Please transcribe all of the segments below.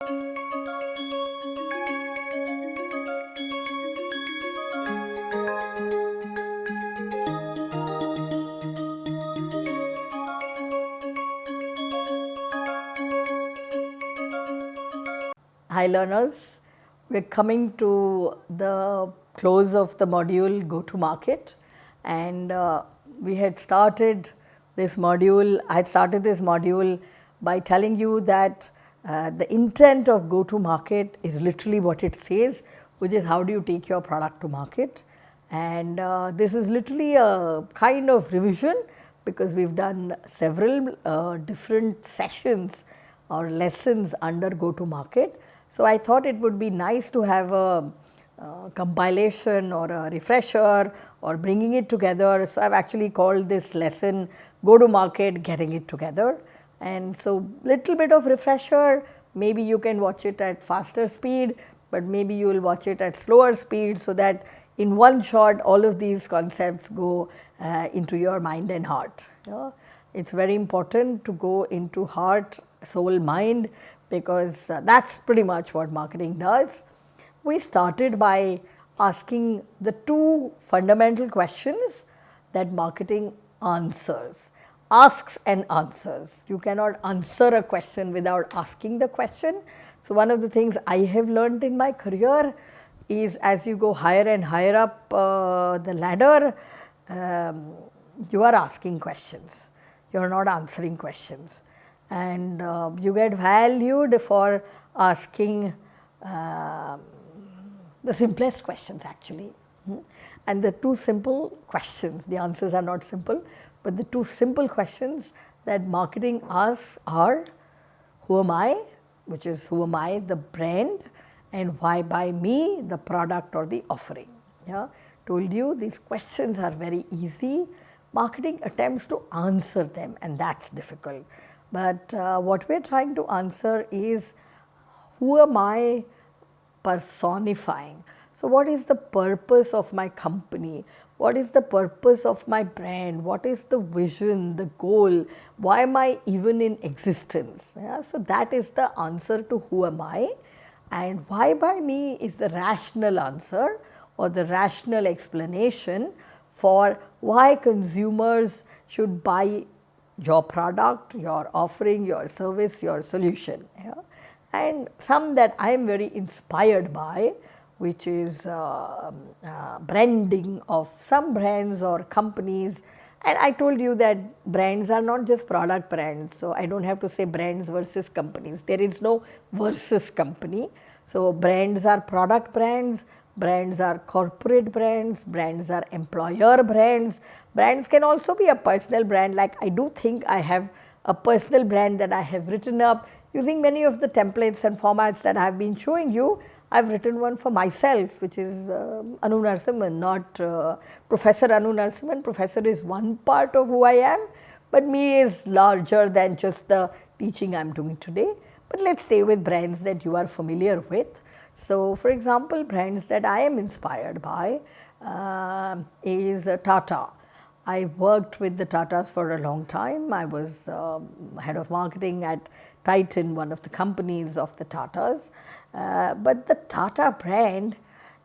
Hi learners, we are coming to the close of the module go to market, and we had started this module, I had started this module by telling you that the intent of go to market is literally what it says, which is how do you take your product to market, and this is literally a kind of revision because we have done several different sessions or lessons under go to market. So, I thought it would be nice to have a compilation or a refresher or bringing it together. So, I have actually called this lesson go to market getting it together, and so little bit of refresher, maybe you can watch it at faster speed, but maybe you will watch it at slower speed, so that in one shot all of these concepts go into your mind and heart. It is very important to go into heart, soul, mind, because that is pretty much what marketing does. We started by asking the two fundamental questions that marketing answers, asks and answers. You cannot answer a question without asking the question. So, one of the things I have learned in my career is as you go higher and higher up the ladder, you are asking questions, you are not answering questions, and you get valued for asking the simplest questions actually. And the two simple questions, the answers are not simple, but the two simple questions that marketing asks are who am I, which is who am I, the brand, and why buy me, the product or the offering. Told you these questions are very easy, marketing attempts to answer them, and that is difficult. But what we are trying to answer is who am I personifying. So, what is the purpose of my company? What is the purpose of my brand? What is the vision, the goal? Why am I even in existence? So, that is the answer to who am I, and why buy me is the rational answer or the rational explanation for why consumers should buy your product, your offering, your service, your solution. And some that I am very inspired by, which is branding of some brands or companies. And I told you that brands are not just product brands. So, I do not have to say brands versus companies, there is no versus company. So, brands are product brands, brands are corporate brands, brands are employer brands, brands can also be a personal brand. Like I do think I have a personal brand that I have written up using many of the templates and formats that I have been showing you. I have written one for myself, which is Anu Narasimhan, not Professor Anu Narasimhan. Professor is one part of who I am, but me is larger than just the teaching I am doing today. But let us stay with brands that you are familiar with. So, for example, brands that I am inspired by is Tata. I worked with the Tatas for a long time. I was head of marketing at Titan, one of the companies of the Tatas. But the Tata brand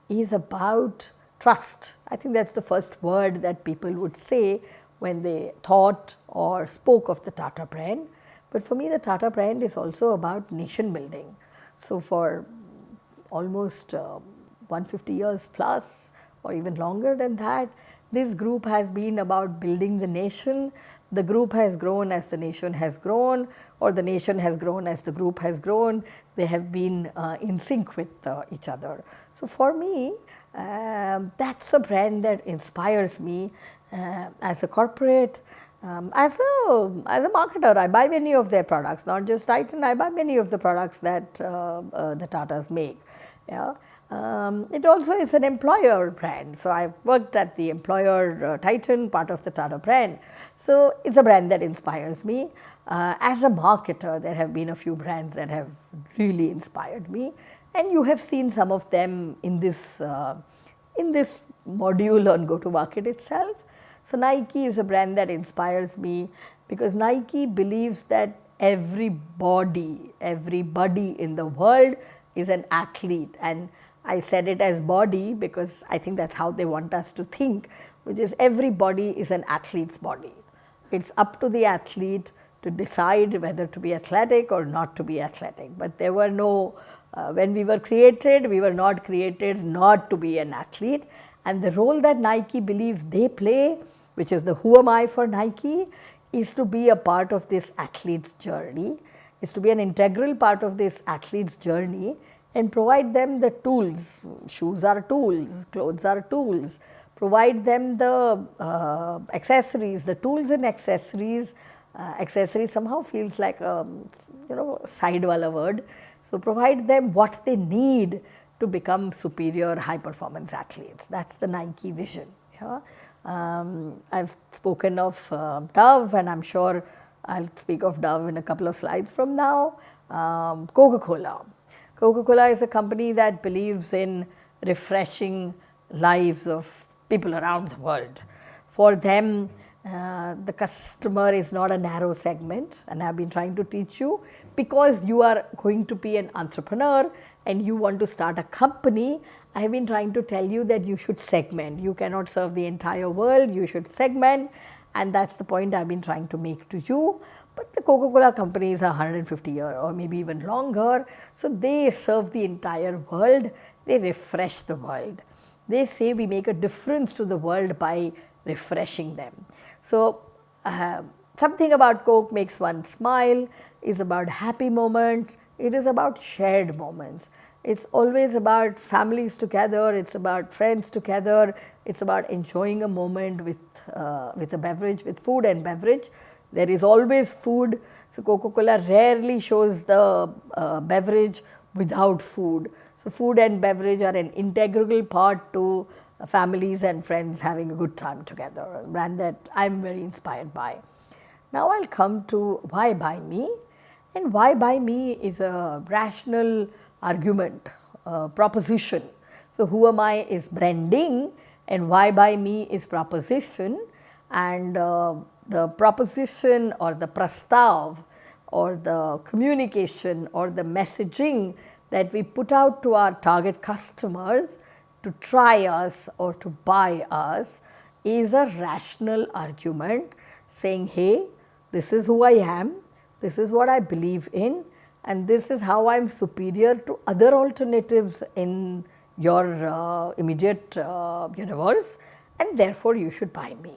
is about trust. I think that is the first word that people would say when they thought or spoke of the Tata brand. But for me, the Tata brand is also about nation building. So, for almost 150 years plus or even longer than that, this group has been about building the nation. The group has grown as the nation has grown, or the nation has grown as the group has grown. They have been in sync with each other. So, for me, that is a brand that inspires me as a corporate. As a marketer, I buy many of their products, not just Titan, I buy many of the products that the Tatas make. It also is an employer brand. So, I have worked at the employer Titan, part of the Tata brand. So, it is a brand that inspires me. As a marketer, there have been a few brands that have really inspired me, and you have seen some of them in this module on go to market itself. So, Nike is a brand that inspires me because Nike believes that everybody in the world is an athlete. And I said it as body because I think that's how they want us to think, which is everybody is an athlete's body. It's up to the athlete to decide whether to be athletic or not to be athletic. But there were no, when we were created, we were not created not to be an athlete. And the role that Nike believes they play, which is the who am I for Nike, is to be a part of this athlete's journey, is to be an integral part of this athlete's journey and provide them the tools. Shoes are tools, clothes are tools. Provide them the accessories, the tools and accessories. Accessories somehow feels like a side wala word. So provide them what they need to become superior high performance athletes. That's the Nike vision. Yeah? I've spoken of Dove, and I'm sure I'll speak of Dove in a couple of slides from now. Coca-Cola. Coca-Cola is a company that believes in refreshing lives of people around the world. For them, the customer is not a narrow segment, and I've been trying to teach you, because you are going to be an entrepreneur and you want to start a company. I have been trying to tell you that you should segment. You cannot serve the entire world, you should segment, and that's the point I've been trying to make to you. But the Coca-Cola company is 150 years or maybe even longer, so they serve the entire world, they refresh the world. They say we make a difference to the world by refreshing them. So something about Coke makes one smile, is about happy moment, it is about shared moments. It's always about families together, it's about friends together, it's about enjoying a moment with a beverage, with food and beverage. There is always food, so Coca-Cola rarely shows the beverage without food. So food and beverage are an integral part to families and friends having a good time together, a brand that I'm very inspired by. Now I'll come to why buy me, and why buy me is a rational argument, proposition. So who am I is branding and why buy me is proposition, and the proposition or the prastav or the communication or the messaging that we put out to our target customers to try us or to buy us is a rational argument saying, hey, this is who I am, this is what I believe in, and this is how I am superior to other alternatives in your immediate universe, and therefore you should buy me.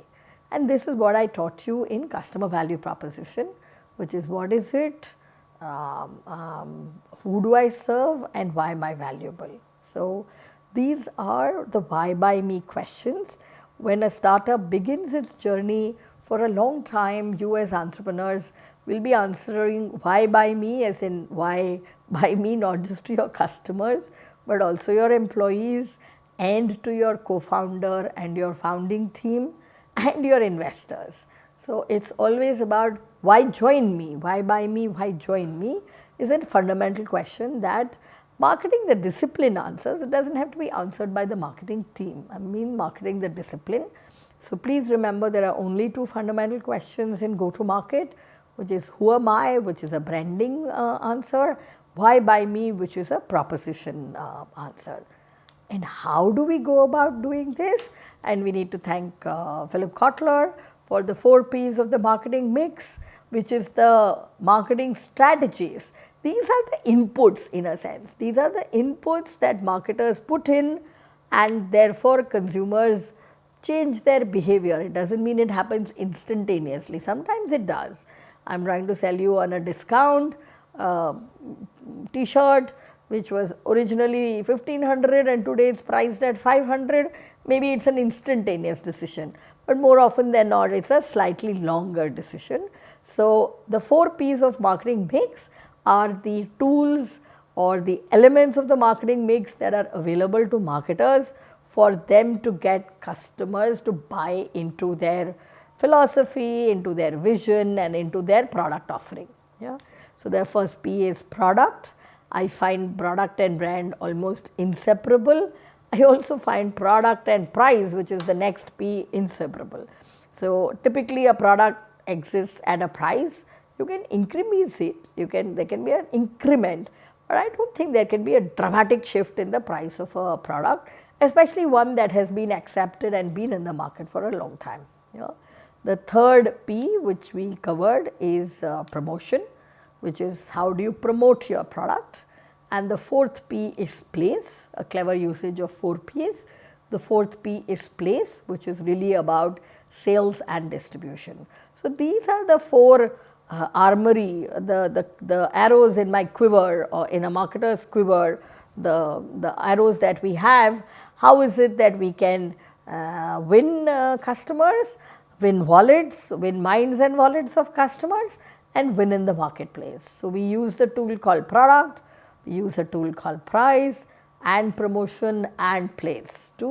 And this is what I taught you in customer value proposition, which is what is it, who do I serve, and why am I valuable. So these are the why buy me questions. When a startup begins its journey, for a long time you as entrepreneurs will be answering why buy me, as in why buy me not just to your customers but also your employees and to your co-founder and your founding team and your investors. So it's always about why join me, why buy me, why join me is a fundamental question that marketing the discipline answers. It doesn't have to be answered by the marketing team. I mean marketing the discipline. So please remember there are only two fundamental questions in go-to-market, which is who am I, which is a branding answer, why buy me, which is a proposition answer. And how do we go about doing this? And we need to thank Philip Kotler for the 4 P's of the marketing mix, which is the marketing strategies. These are the inputs in a sense. These are the inputs that marketers put in, and therefore consumers change their behavior. It doesn't mean it happens instantaneously. Sometimes it does. I'm trying to sell you on a discount t-shirt which was originally 1500 and today it's priced at 500. Maybe it's an instantaneous decision, but more often than not it's a slightly longer decision. So the 4 P's of marketing mix are the tools or the elements of the marketing mix that are available to marketers for them to get customers to buy into their philosophy, into their vision and into their product offering. Yeah. So their first P is product. I find product and brand almost inseparable. I also find product and price, which is the next P, inseparable. So typically a product exists at a price. You can increase it, there can be an increment, but I don't think there can be a dramatic shift in the price of a product, especially one that has been accepted and been in the market for a long time. The third P which we covered is promotion, which is how do you promote your product. And the fourth P is place, a clever usage of 4 Ps. The fourth P is place, which is really about sales and distribution. So, these are the 4 armory, the arrows in my quiver or in a marketer's quiver, the arrows that we have. How is it that we can win customers, win wallets, win minds and wallets of customers, and win in the marketplace. So, we use the tool called product, we use a tool called price and promotion and place to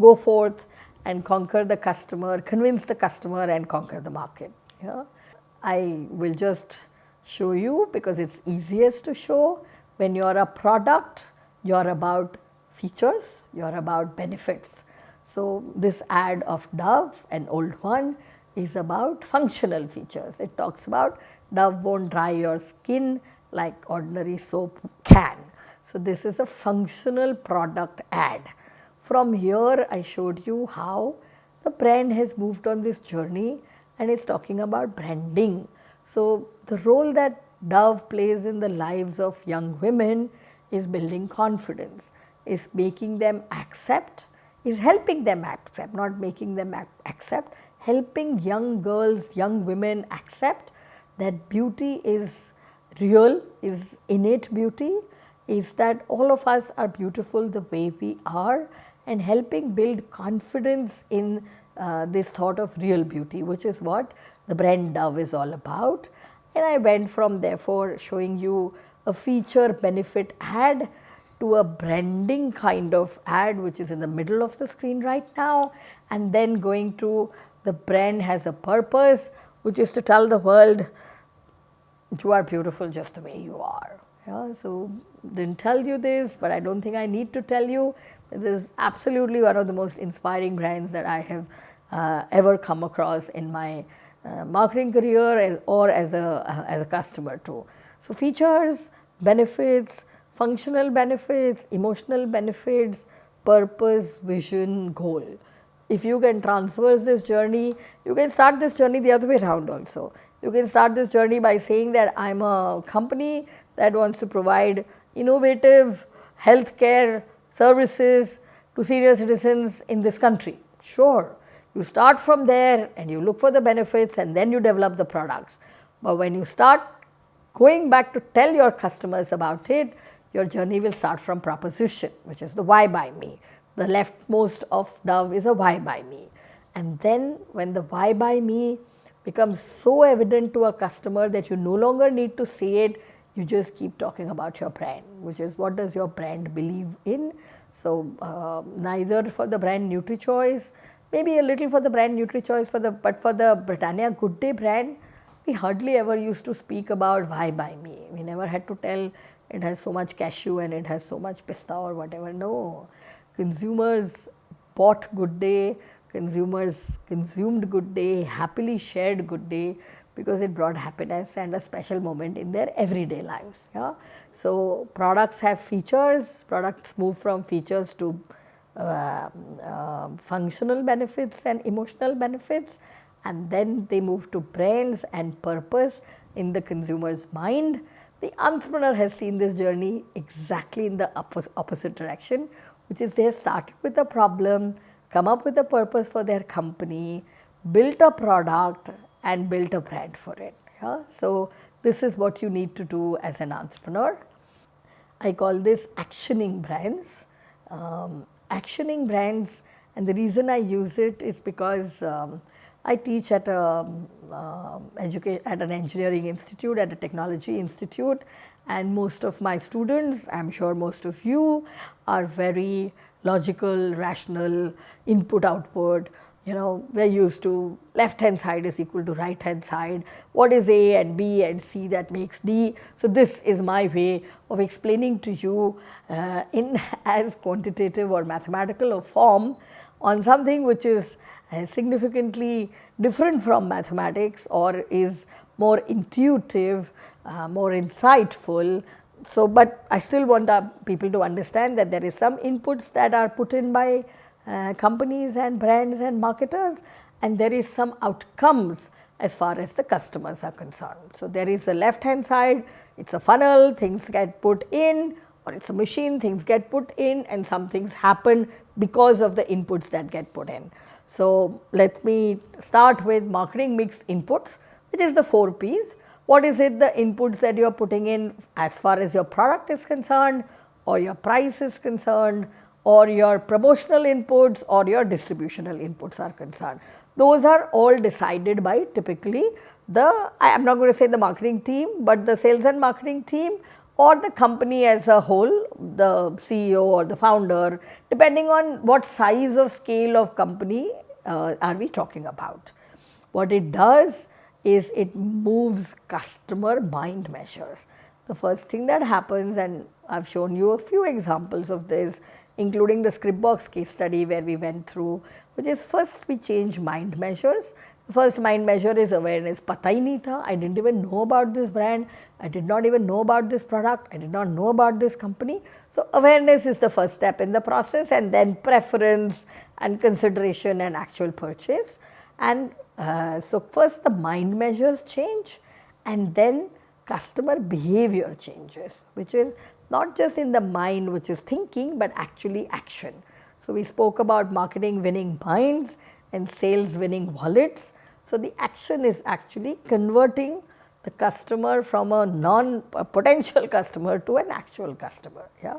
go forth and conquer the customer, convince the customer and conquer the market. I will just show you because it is easiest to show. When you are a product, you are about features, you are about benefits. So, this ad of Dove, an old one, is about functional features. It talks about Dove won't dry your skin like ordinary soap can. So, this is a functional product ad. From here I showed you how the brand has moved on this journey and is talking about branding. So, the role that Dove plays in the lives of young women is building confidence, is making them accept, is helping them accept, not making them accept, helping young girls, young women accept that beauty is real, is innate beauty, is that all of us are beautiful the way we are, and helping build confidence in this thought of real beauty, which is what the brand Dove is all about. And I went from therefore showing you a feature benefit ad to a branding kind of ad, which is in the middle of the screen right now, and then going to the brand has a purpose, which is to tell the world you are beautiful just the way you are. So, didn't tell you this, but I don't think I need to tell you. This is absolutely one of the most inspiring brands that I have ever come across in my marketing career or as a customer too. So, features, benefits, functional benefits, emotional benefits, purpose, vision, goal. If you can traverse this journey, you can start this journey the other way around also. You can start this journey by saying that I am a company that wants to provide innovative healthcare services to senior citizens in this country. Sure, you start from there and you look for the benefits and then you develop the products. But when you start going back to tell your customers about it, your journey will start from proposition, which is the why by me. The leftmost of Dove is a why by me. And then when the why by me becomes so evident to a customer that you no longer need to say it, you just keep talking about your brand, which is what does your brand believe in. So, neither for the brand NutriChoice, maybe a little for the brand NutriChoice, but for the Britannia Good Day brand, we hardly ever used to speak about why by me. We never had to tell it has so much cashew and it has so much pista or whatever. No, consumers bought Good Day, consumers consumed Good Day, happily shared Good Day because it brought happiness and a special moment in their everyday lives. So, products have features, products move from features to functional benefits and emotional benefits, and then they move to brands and purpose in the consumer's mind. The entrepreneur has seen this journey exactly in the opposite direction, which is they have started with a problem, come up with a purpose for their company, built a product and built a brand for it. So, this is what you need to do as an entrepreneur. I call this actioning brands. Actioning brands, and the reason I use it is because I teach at an engineering institute, at a technology institute, and most of my students, I am sure most of you, are very logical, rational, input output. We're used to left hand side is equal to right hand side, what is A and B and C that makes D. So, this is my way of explaining to you in as quantitative or mathematical a form on something which is significantly different from mathematics or is more intuitive, more insightful. So, but I still want people to understand that there is some inputs that are put in by companies and brands and marketers, and there is some outcomes as far as the customers are concerned. So, there is a left hand side, it is a funnel, things get put in, or it is a machine, things get put in and some things happen because of the inputs that get put in. So, let me start with marketing mix inputs, which is the 4 P's. What is it, the inputs that you are putting in as far as your product is concerned, or your price is concerned, or your promotional inputs or your distributional inputs are concerned. Those are all decided by typically the, I am not going to say the marketing team, but the sales and marketing team or the company as a whole, the CEO or the founder, depending on what size of scale of company are we talking about. What it does is it moves customer mind measures. The first thing that happens, and I have shown you a few examples of this, including the Scriptbox case study where we went through, which is first we change mind measures. The first mind measure is awareness. Pata hi nahi tha, I didn't even know about this brand, I did not even know about this product, I did not know about this company. So, awareness is the first step in the process, and then preference and consideration and actual purchase. And so, first the mind measures change, and then customer behavior changes, which is not just in the mind, which is thinking, but actually action. So, we spoke about marketing winning minds and sales winning wallets. So, the action is actually converting the customer from a potential customer to an actual customer, yeah,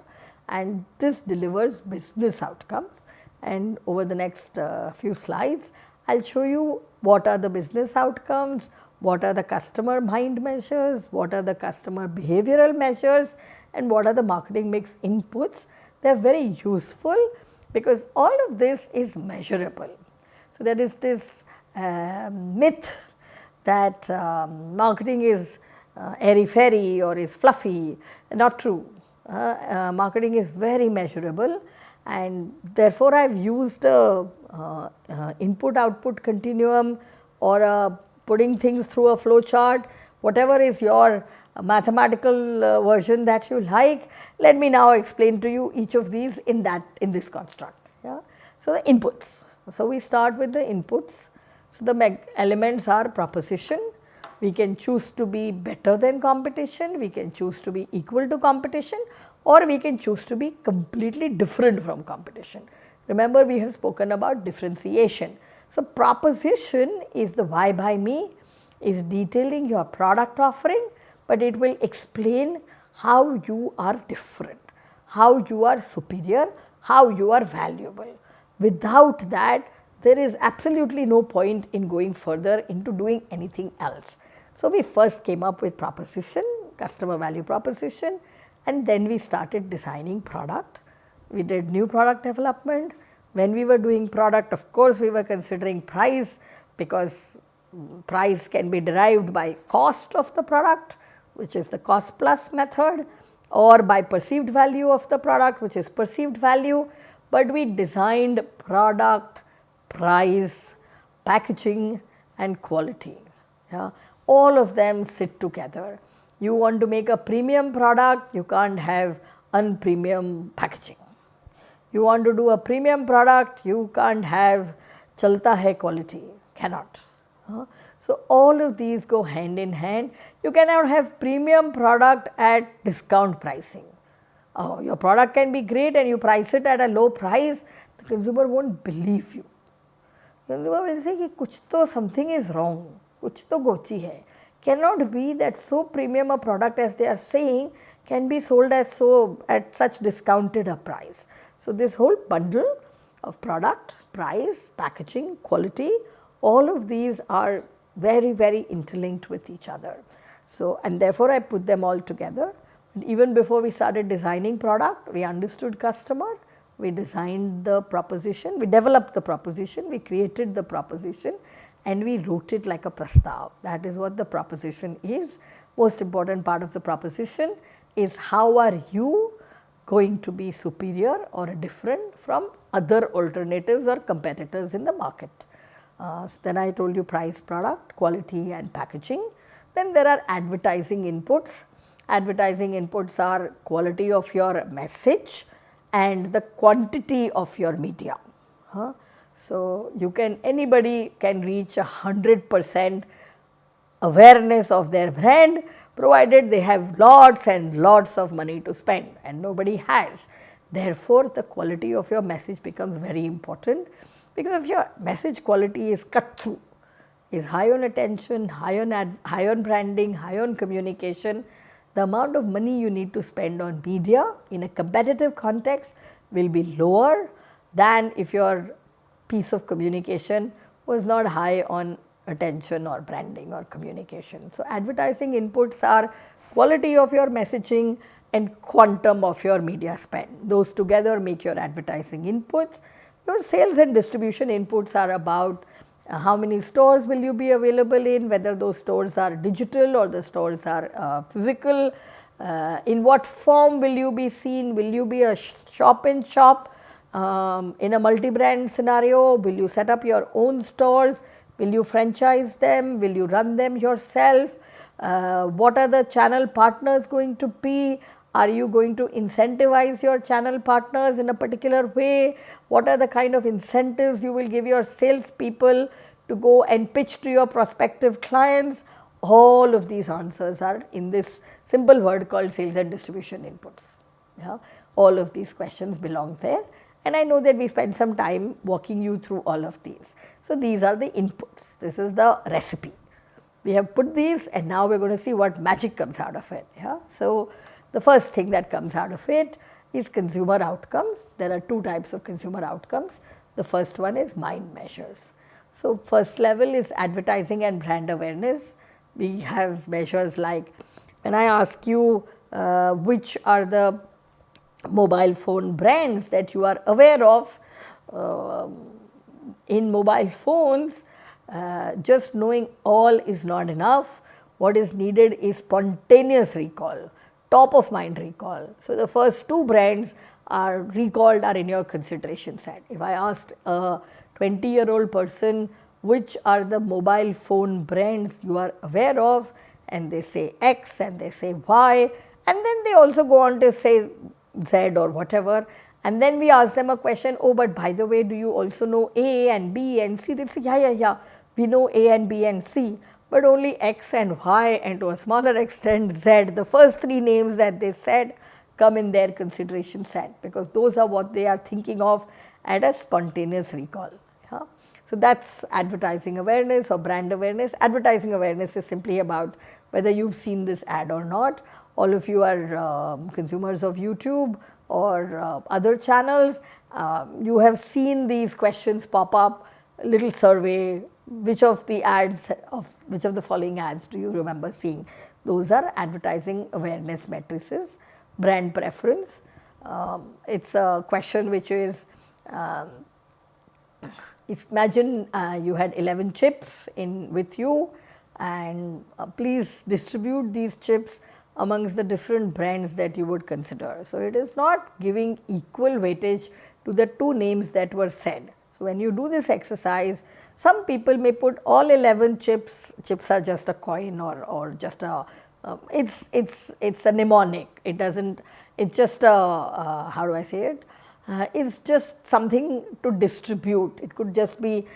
and this delivers business outcomes. And over the next few slides, I will show you what are the business outcomes, what are the customer mind measures, what are the customer behavioral measures, and what are the marketing mix inputs. They are very useful because all of this is measurable. So, there is this myth that marketing is airy-fairy or is fluffy. Not true. Marketing is very measurable, and therefore, I have used a input-output continuum or putting things through a flow chart, whatever is your mathematical version that you like. Let me now explain to you each of these in this construct. Yeah. So, the inputs. So, we start with the inputs. So, the elements are proposition. We can choose to be better than competition, we can choose to be equal to competition, or we can choose to be completely different from competition. Remember, we have spoken about differentiation. So, proposition is the why by me, is detailing your product offering, but it will explain how you are different, how you are superior, how you are valuable. Without that, there is absolutely no point in going further into doing anything else. So, we first came up with proposition, customer value proposition, and then we started designing product. We did new product development. When we were doing product, of course, we were considering price, because price can be derived by cost of the product, which is the cost plus method, or by perceived value of the product, which is perceived value. But we designed product, price, packaging and quality. Yeah. All of them sit together. You want to make a premium product, you can't have unpremium packaging. You want to do a premium product, you can't have chalta hai quality, cannot. So, all of these go hand in hand. You cannot have premium product at discount pricing. Your product can be great and you price it at a low price, the consumer won't believe you. Consumer will say कि कुछ तो something is wrong, कुछ तो गोची है. Cannot be that so premium a product as they are saying can be sold as at such discounted a price. So, this whole bundle of product, price, packaging, quality, all of these are very, very interlinked with each other. So, and therefore, I put them all together. And even before we started designing product, we understood customer, we designed the proposition, we developed the proposition, we created the proposition, and we wrote it like a prastav. That is what the proposition is. Most important part of the proposition is how are you going to be superior or different from other alternatives or competitors in the market. Then I told you price, product, quality and packaging. Then there are advertising inputs. Advertising inputs are quality of your message and the quantity of your media. So, anybody can reach 100% awareness of their brand, provided they have lots and lots of money to spend, and nobody has. Therefore, the quality of your message becomes very important, because if your message quality is cut through, is high on attention, high on branding, high on communication, the amount of money you need to spend on media in a competitive context will be lower than if your piece of communication was not high on attention or branding or communication. So, advertising inputs are quality of your messaging and quantum of your media spend. Those together make your advertising inputs. Your sales and distribution inputs are about how many stores will you be available in, whether those stores are digital or the stores are physical, in what form will you be seen, will you be a shop in shop in a multi-brand scenario, will you set up your own stores, will you franchise them, will you run them yourself, what are the channel partners going to be, are you going to incentivize your channel partners in a particular way, what are the kind of incentives you will give your sales people to go and pitch to your prospective clients. All of these answers are in this simple word called sales and distribution inputs. Yeah? All of these questions belong there, and I know that we spent some time walking you through all of these. So, these are the inputs, this is the recipe. We have put these, and now we are going to see what magic comes out of it. Yeah? So, the first thing that comes out of it is consumer outcomes. There are two types of consumer outcomes. The first one is mind measures. So, first level is advertising and brand awareness. We have measures like, when I ask you which are the mobile phone brands that you are aware of, in mobile phones, just knowing all is not enough. What is needed is spontaneous recall, top of mind recall. So, the first two brands are recalled, are in your consideration set. If I asked a 20-year-old person which are the mobile phone brands you are aware of, and they say X and they say Y, and then they also go on to say Z or whatever, and then we ask them a question, oh, but by the way, do you also know A and B and C? They say, yeah, we know A and B and C, but only X and Y, and to a smaller extent Z. The first three names that they said come in their consideration set, because those are what they are thinking of at a spontaneous recall. Yeah? So, that is advertising awareness or brand awareness. Advertising awareness is simply about whether you have seen this ad or not. All of you are consumers of YouTube or other channels. You have seen these questions pop up, a little survey, which of the following ads do you remember seeing? Those are advertising awareness matrices. Brand preference, it is a question which is, if imagine you had 11 chips with you, and please distribute these chips amongst the different brands that you would consider. So, it is not giving equal weightage to the two names that were said. So, when you do this exercise, some people may put all 11 chips are just a coin or just a, it's a mnemonic, it doesn't, it's just a, how do I say it? It's just something to distribute. It could just be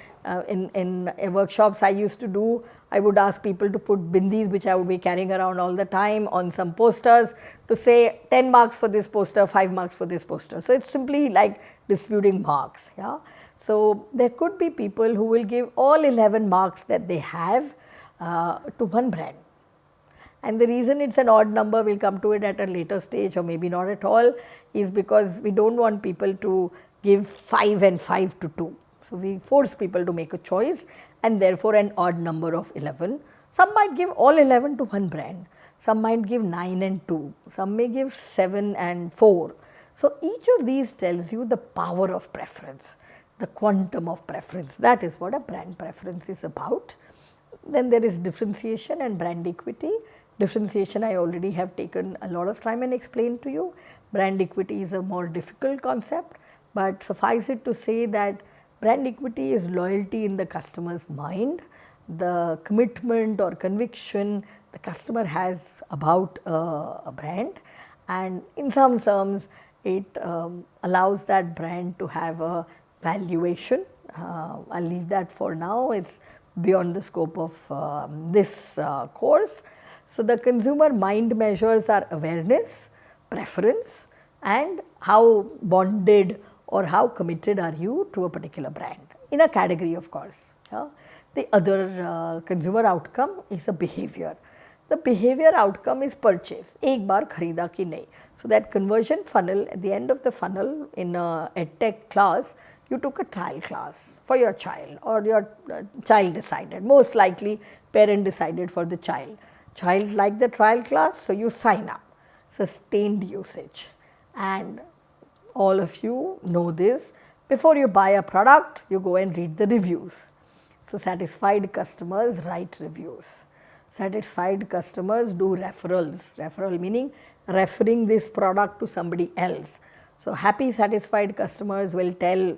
in workshops I used to do, I would ask people to put bindis, which I would be carrying around all the time, on some posters to say 10 marks for this poster, 5 marks for this poster. So, it's simply like distributing marks. Yeah? So, there could be people who will give all 11 marks that they have to one brand. And the reason it is an odd number, we will come to it at a later stage or maybe not at all, is because we do not want people to give 5 and 5 to 2. So, we force people to make a choice, and therefore, an odd number of 11. Some might give all 11 to one brand, some might give 9 and 2, some may give 7 and 4. So, each of these tells you the power of preference, the quantum of preference. That is what a brand preference is about. Then there is differentiation and brand equity. Differentiation I already have taken a lot of time and explained to you. Brand equity is a more difficult concept, but suffice it to say that Brand equity is loyalty in the customer's mind, the commitment or conviction the customer has about a brand, and in some terms it allows that brand to have a valuation. I'll leave that for now, it's beyond the scope of this course. So, the consumer mind measures are awareness, preference, and how bonded or how committed are you to a particular brand in a category, of course. Yeah. The other consumer outcome is a behavior. The behavior outcome is purchase. एक बार खरीदा कि नहीं. So that conversion funnel, at the end of the funnel in a edtech class, you took a trial class for your child, or your child decided. Most likely parent decided for the child. Child liked the trial class, so you sign up. Sustained usage. And all of you know this, before you buy a product, you go and read the reviews. So, satisfied customers write reviews. Satisfied customers do referrals. Referral meaning referring this product to somebody else. So, happy satisfied customers will tell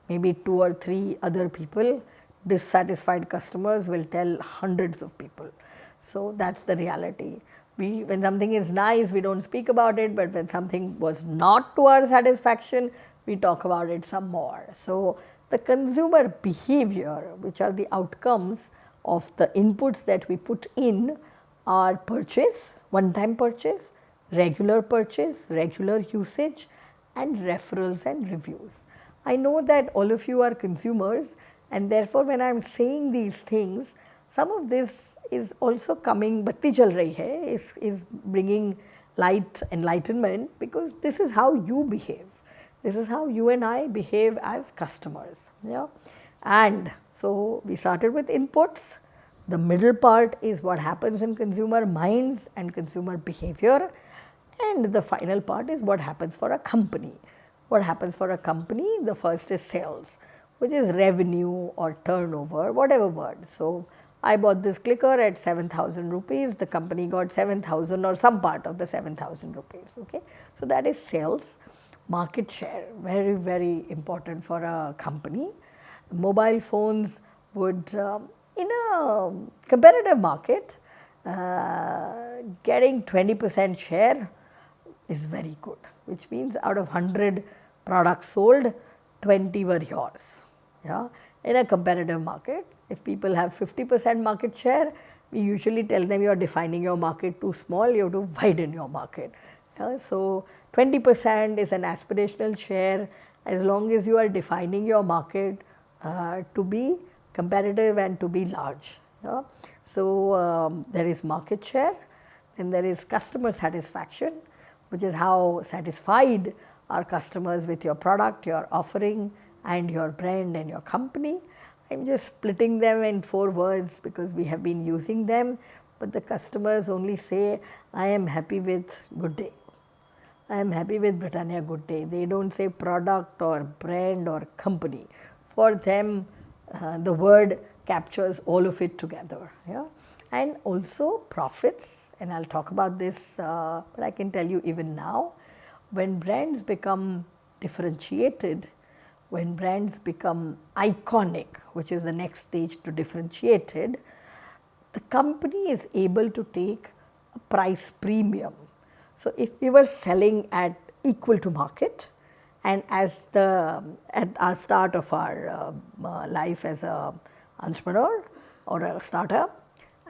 maybe 2 or 3 other people. Dissatisfied customers will tell hundreds of people. So, that is the reality. When something is nice, we do not speak about it, but when something was not to our satisfaction, we talk about it some more. So, the consumer behavior, which are the outcomes of the inputs that we put in, are purchase, one-time purchase, regular usage, and referrals and reviews. I know that all of you are consumers, and therefore, when I am saying these things, some of this is also coming, batti chal rahi hai, is bringing light, enlightenment, because this is how you behave. This is how you and I behave as customers. Yeah? And so, we started with inputs. The middle part is what happens in consumer minds and consumer behavior. And the final part is what happens for a company. What happens for a company? The first is sales, which is revenue or turnover, whatever word. So, I bought this clicker at 7,000 rupees, the company got 7,000 or some part of the 7,000 rupees. Okay? So, that is sales. Market share, very, very important for a company. Mobile phones would, in a competitive market, getting 20% share is very good, which means out of 100 products sold, 20 were yours. Yeah? In a competitive market, if people have 50% market share, we usually tell them you are defining your market too small, you have to widen your market. Yeah? So, 20% is an aspirational share as long as you are defining your market to be competitive and to be large. Yeah? So, there is market share, then there is customer satisfaction, which is how satisfied are customers with your product, your offering, and your brand and your company. I am just splitting them in 4 words because we have been using them, but the customers only say, I am happy with Good Day. I am happy with Britannia Good Day. They do not say product or brand or company. For them, the word captures all of it together. Yeah? And also profits, and I will talk about this, but I can tell you even now, when brands become differentiated, when brands become iconic, which is the next stage to differentiated, the company is able to take a price premium. So, if we were selling at equal to market, and as at our start of our life as a entrepreneur or a startup,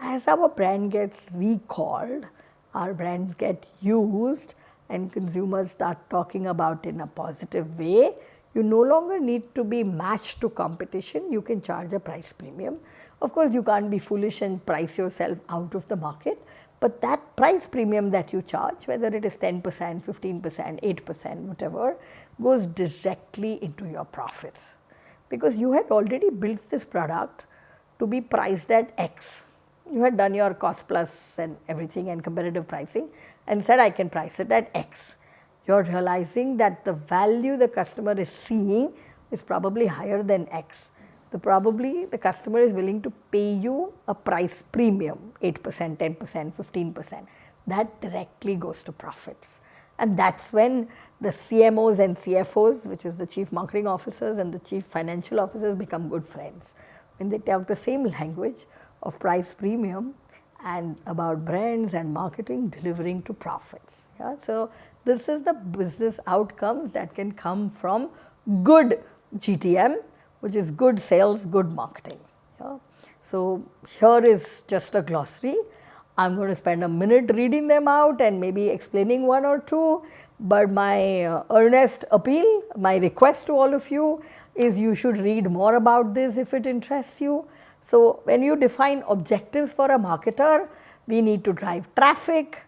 as our brand gets recalled, our brands get used and consumers start talking about it in a positive way, you no longer need to be matched to competition, you can charge a price premium. Of course, you can't be foolish and price yourself out of the market, but that price premium that you charge, whether it is 10%, 15%, 8%, whatever, goes directly into your profits. Because you had already built this product to be priced at X. You had done your cost plus and everything and competitive pricing and said, I can price it at X. You are realizing that the value the customer is seeing is probably higher than X. Probably the customer is willing to pay you a price premium, 8%, 10%, 15%. That directly goes to profits. And that's when the CMOs and CFOs, which is the chief marketing officers and the chief financial officers, become good friends. When they talk the same language of price premium and about brands and marketing delivering to profits. Yeah? So this is the business outcomes that can come from good GTM, which is good sales, good marketing. Yeah? So here is just a glossary. I'm going to spend a minute reading them out and maybe explaining one or two, but my earnest appeal, my request to all of you is you should read more about this if it interests you. So when you define objectives for a marketer, we need to drive traffic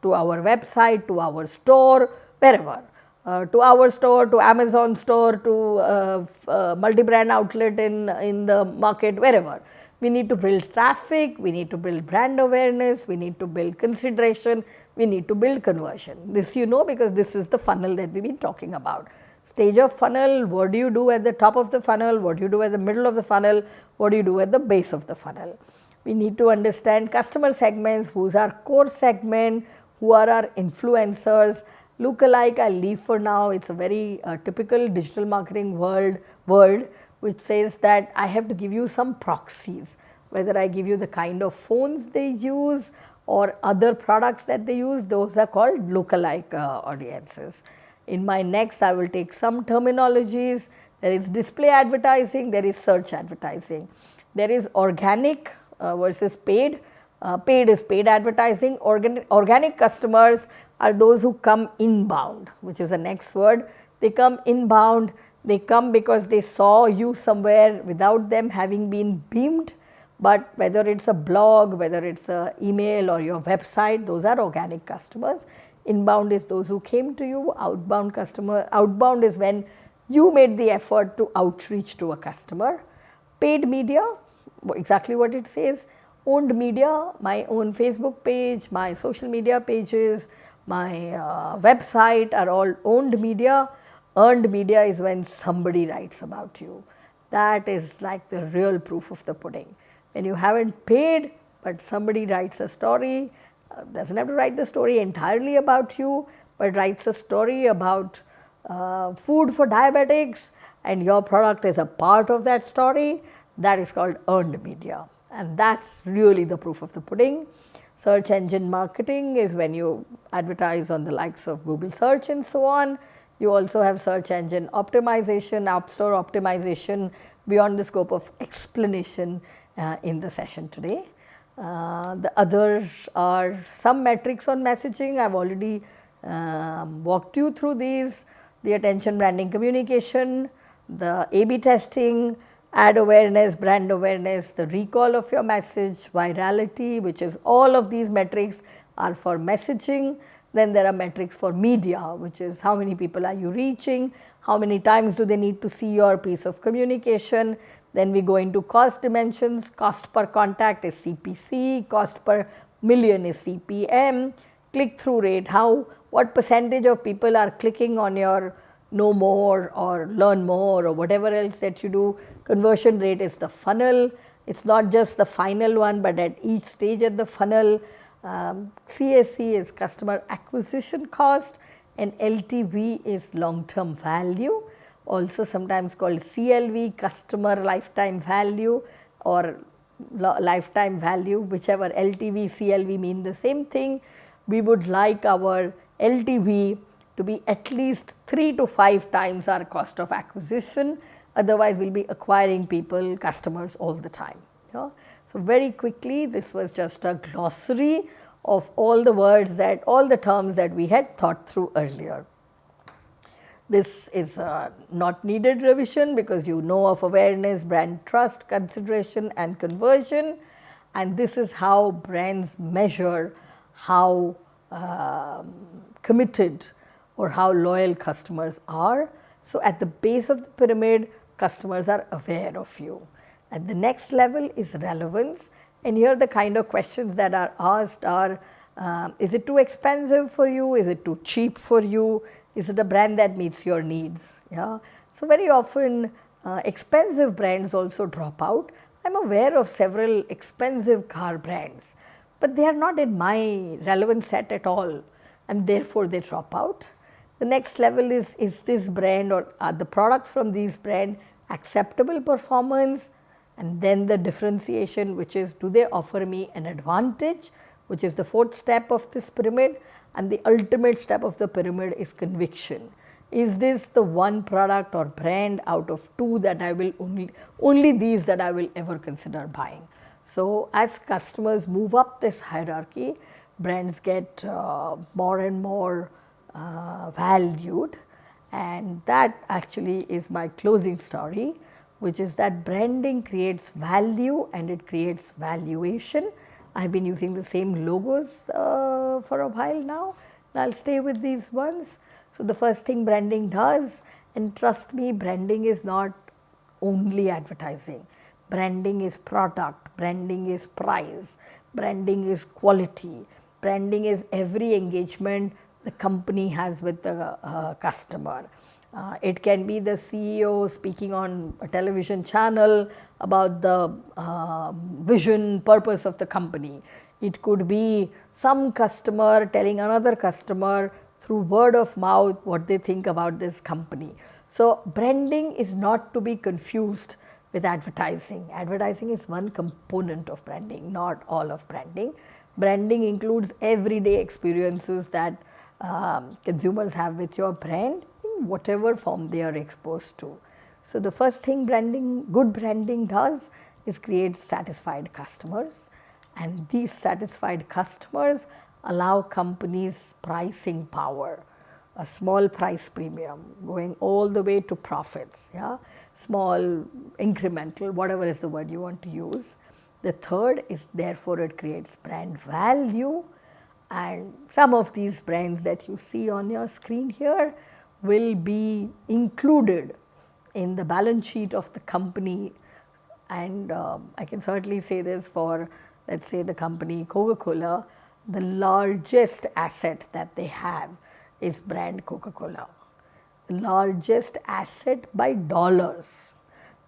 to our website, to our store, wherever. To our store, to Amazon store, to multi-brand outlet in the market, wherever. We need to build traffic, we need to build brand awareness, we need to build consideration, we need to build conversion. This you know because this is the funnel that we've been talking about. Stage of funnel, what do you do at the top of the funnel, what do you do at the middle of the funnel, what do you do at the base of the funnel. We need to understand customer segments, who's our core segment, who are our influencers. Lookalike I'll leave for now, it's a very typical digital marketing world which says that I have to give you some proxies, whether I give you the kind of phones they use or other products that they use, those are called lookalike audiences. In my next I will take some terminologies. There is display advertising, there is search advertising, there is organic versus paid. Paid is paid advertising, organic customers are those who come inbound, which is the next word. They come inbound, they come because they saw you somewhere without them having been beamed, but whether it's a blog, whether it's an email or your website, those are organic customers. Inbound is those who came to you, outbound is when you made the effort to outreach to a customer. Paid media, exactly what it says. Owned media, my own Facebook page, my social media pages, my website are all owned media. Earned media is when somebody writes about you. That is like the real proof of the pudding. When you haven't paid, but somebody writes a story, doesn't have to write the story entirely about you, but writes a story about food for diabetics and your product is a part of that story, that is called earned media. And that's really the proof of the pudding. Search engine marketing is when you advertise on the likes of Google search and so on. You also have search engine optimization, app store optimization beyond the scope of explanation in the session today. The others are some metrics on messaging. I've already walked you through these, the attention branding communication, the A/B testing, ad awareness, brand awareness, the recall of your message, virality, which is all of these metrics are for messaging. Then there are metrics for media, which is how many people are you reaching, how many times do they need to see your piece of communication. Then we go into cost dimensions, cost per contact is CPC, cost per million is CPM, click-through rate, what percentage of people are clicking on your know more or learn more or whatever else that you do. Conversion rate is the funnel, it's not just the final one, but at each stage at the funnel. CAC is customer acquisition cost and LTV is long term value, also sometimes called CLV, customer lifetime value or lifetime value, whichever. LTV, CLV mean the same thing. We would like our LTV to be at least 3 to 5 times our cost of acquisition, otherwise we will be acquiring people, customers all the time. Yeah? So very quickly, this was just a glossary of all the words that, all the terms that we had thought through earlier. This is not needed revision because you know of awareness, brand trust, consideration and conversion, and this is how brands measure how committed or how loyal customers are. So at the base of the pyramid, customers are aware of you. At the next level is relevance, and here the kind of questions that are asked are, is it too expensive for you, is it too cheap for you, is it a brand that meets your needs? Yeah. So very often expensive brands also drop out. I am aware of several expensive car brands, but they are not in my relevant set at all. and therefore they drop out. The next level is this brand or are the products from these brand acceptable performance, and then the differentiation, which is do they offer me an advantage, which is the fourth step of this pyramid, and the ultimate step of the pyramid is conviction. Is this the one product or brand out of two that I will only these that I will ever consider buying? So, as customers move up this hierarchy, brands get more and more valued, and that actually is my closing story, which is that branding creates value and it creates valuation. I have been using the same logos for a while now, and I will stay with these ones. So, the first thing branding does, and trust me, branding is not only advertising. Branding is product, branding is price, branding is quality, branding is every engagement the company has with the customer. It can be the CEO speaking on a television channel about the vision, purpose of the company. It could be some customer telling another customer through word of mouth what they think about this company. So, branding is not to be confused with advertising. Advertising is one component of branding, not all of branding. Branding includes everyday experiences that consumers have with your brand in whatever form they are exposed to. So, the first thing good branding does is create satisfied customers, and these satisfied customers allow companies pricing power, a small price premium going all the way to profits, small, incremental, whatever is the word you want to use. The third is therefore it creates brand value, and some of these brands that you see on your screen here will be included in the balance sheet of the company, and I can certainly say this for, let's say, the company Coca-Cola. The largest asset that they have is brand Coca-Cola. The largest asset by dollars,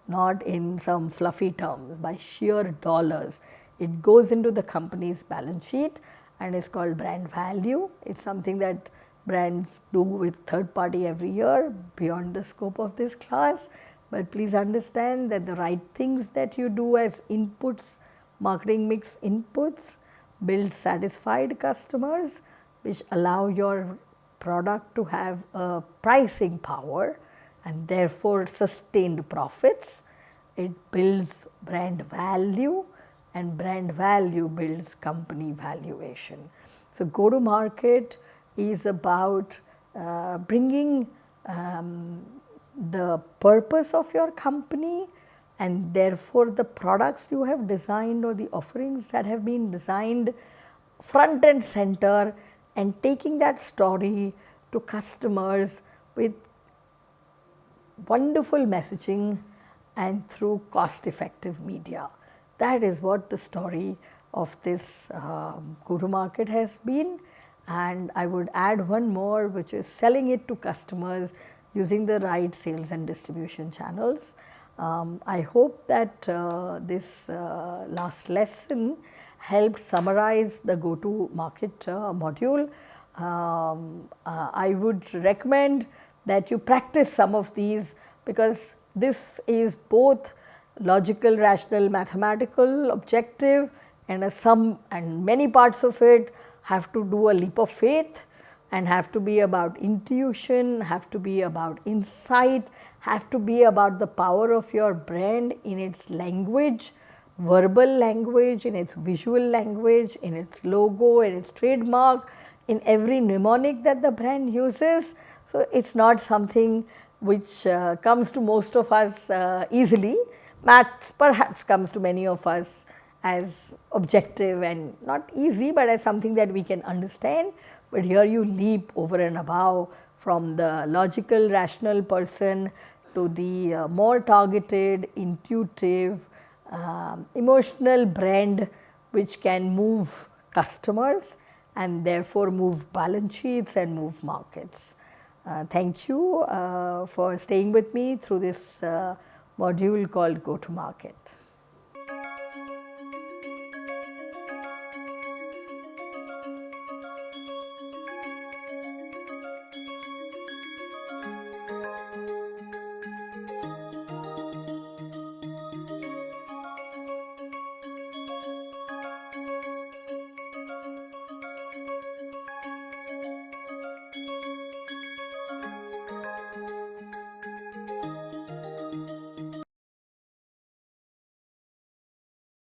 not in some fluffy terms, by sheer dollars. It goes into the company's balance sheet and is called brand value. It's something that brands do with third party every year beyond the scope of this class. But please understand that the right things that you do as inputs, marketing mix inputs, build satisfied customers, which allow your product to have a pricing power and therefore sustained profits. It builds brand value, and brand value builds company valuation. So, go to market is about bringing the purpose of your company, and therefore the products you have designed or the offerings that have been designed front and center, and taking that story to customers with wonderful messaging and through cost effective media. That is what the story of this go to market has been, and I would add one more, which is selling it to customers using the right sales and distribution channels. I hope that this last lesson helped summarize the go to market module. I would recommend that you practice some of these, because this is both logical, rational, mathematical, objective, and and many parts of it have to do a leap of faith and have to be about intuition, have to be about insight, have to be about the power of your brand in its language, verbal language, in its visual language, in its logo, in its trademark, in every mnemonic that the brand uses. So, it is not something which comes to most of us easily. Maths perhaps comes to many of us as objective and not easy, but as something that we can understand. But here you leap over and above from the logical, rational person to the more targeted, intuitive, emotional brand which can move customers and therefore move balance sheets and move markets. Thank you for staying with me through this module called Go to Market.